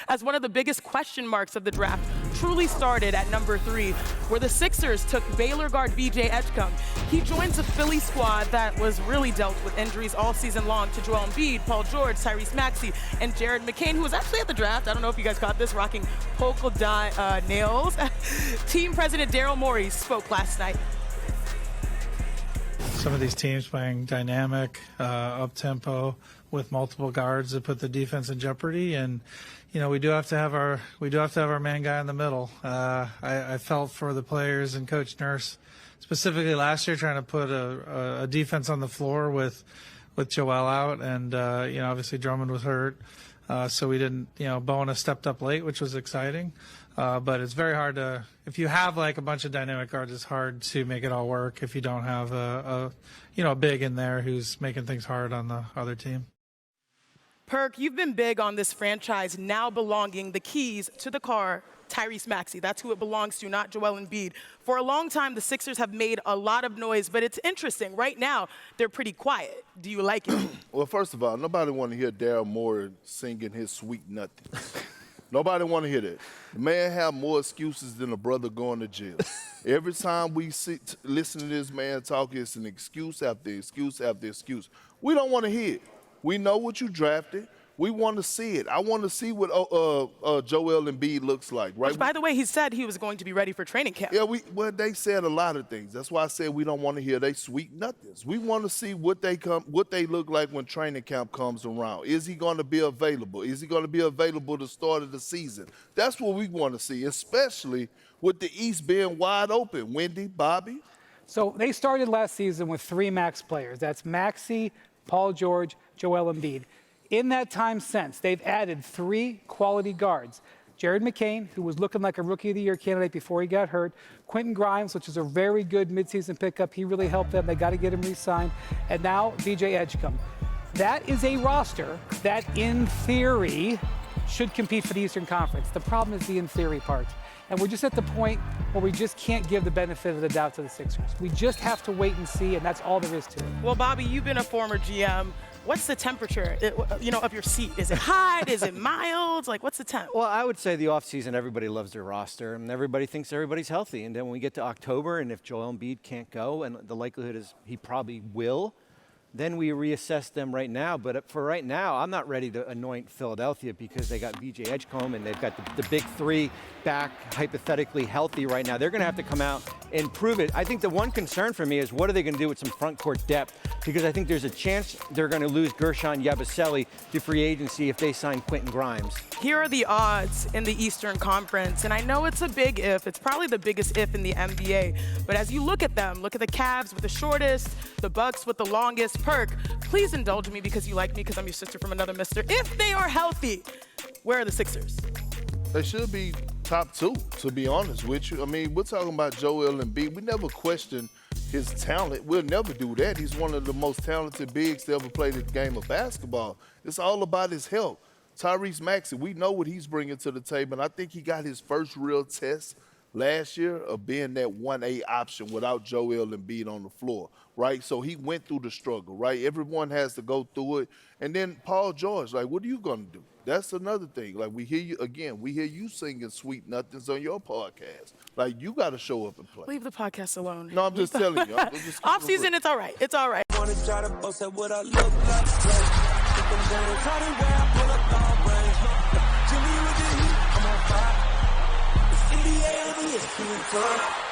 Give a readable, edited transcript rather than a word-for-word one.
as one of the biggest question marks of the draft truly started at number 3, where the Sixers took Baylor guard VJ Edgecombe. He joins a Philly squad that was really dealt with injuries all season long to Joel Embiid, Paul George, Tyrese Maxey, and Jared McCain, who was actually at the draft. I don't know if you guys caught this, rocking polka dot nails. Team President Daryl Morey spoke last night. Some of these teams playing dynamic, up-tempo with multiple guards that put the defense in jeopardy, and we do have to have our man guy in the middle. I felt for the players and Coach Nurse, specifically last year, trying to put a defense on the floor with Joel out, and obviously Drummond was hurt, so we didn't. Bona stepped up late, which was exciting. But it's very hard to, if you have like a bunch of dynamic guards, it's hard to make it all work if you don't have a big in there who's making things hard on the other team. Perk, you've been big on this franchise now belonging the keys to the car, Tyrese Maxey. That's who it belongs to, not Joel Embiid. For a long time, the Sixers have made a lot of noise, but it's interesting. Right now, they're pretty quiet. Do you like it? Well, first of all, nobody want to hear Daryl Morey singing his sweet nothings. Nobody want to hear that. The man have more excuses than a brother going to jail. Every time we listen to this man talk, it's an excuse after excuse after excuse. We don't want to hear it. We know what you drafted. We want to see it. I want to see what Joel Embiid looks like, right? Which, by the way, he said he was going to be ready for training camp. Yeah, they said a lot of things. That's why I said we don't want to hear they sweet nothings. We want to see what they look like when training camp comes around. Is he going to be available? Is he going to be available to start of the season? That's what we want to see, especially with the East being wide open. Wendy, Bobby? So they started last season with 3 max players. That's Maxey, Paul George, Joel Embiid. In that time since, they've added 3 quality guards. Jared McCain, who was looking like a Rookie of the Year candidate before he got hurt. Quentin Grimes, which is a very good midseason pickup. He really helped them. They got to get him re-signed. And now VJ Edgecombe. That is a roster that, in theory, should compete for the Eastern Conference. The problem is the in theory part. And we're just at the point where we just can't give the benefit of the doubt to the Sixers. We just have to wait and see, and that's all there is to it. Well, Bobby, you've been a former GM. What's the temperature, of your seat? Is it hot? Is it mild? Like, what's the temp? Well, I would say the offseason, everybody loves their roster, and everybody thinks everybody's healthy. And then when we get to October, and if Joel Embiid can't go, and the likelihood is he probably will, then we reassess them right now. But for right now, I'm not ready to anoint Philadelphia because they got VJ Edgecombe and they've got the big 3 back hypothetically healthy right now. They're going to have to come out and prove it. I think the one concern for me is what are they going to do with some front court depth? Because I think there's a chance they're going to lose Gershon Yabusele to free agency if they sign Quentin Grimes. Here are the odds in the Eastern Conference, and I know it's a big if. It's probably the biggest if in the NBA. But as you look at them, look at the Cavs with the shortest, the Bucks with the longest. Perk, please indulge me because you like me because I'm your sister from another mister. If they are healthy, where are the Sixers? They should be top 2, to be honest with you. I mean, we're talking about Joel Embiid. We never question his talent. We'll never do that. He's one of the most talented bigs to ever play the game of basketball. It's all about his health. Tyrese Maxey, we know what he's bringing to the table, and I think he got his first real test last year of being that 1A option without Joel Embiid on the floor, right? So he went through the struggle, right? Everyone has to go through it. And then Paul George, like, what are you going to do? That's another thing. Like, we hear you singing sweet nothings on your podcast. Like, you got to show up and play. Leave the podcast alone. No, I'm just telling you. Off season, it's all right. It's all right. Want to try to boast at what I look like. Keep them down, try to wear, I pull up long range. Jimmy with the heat, I'm on fire. It's NBA, it's too far.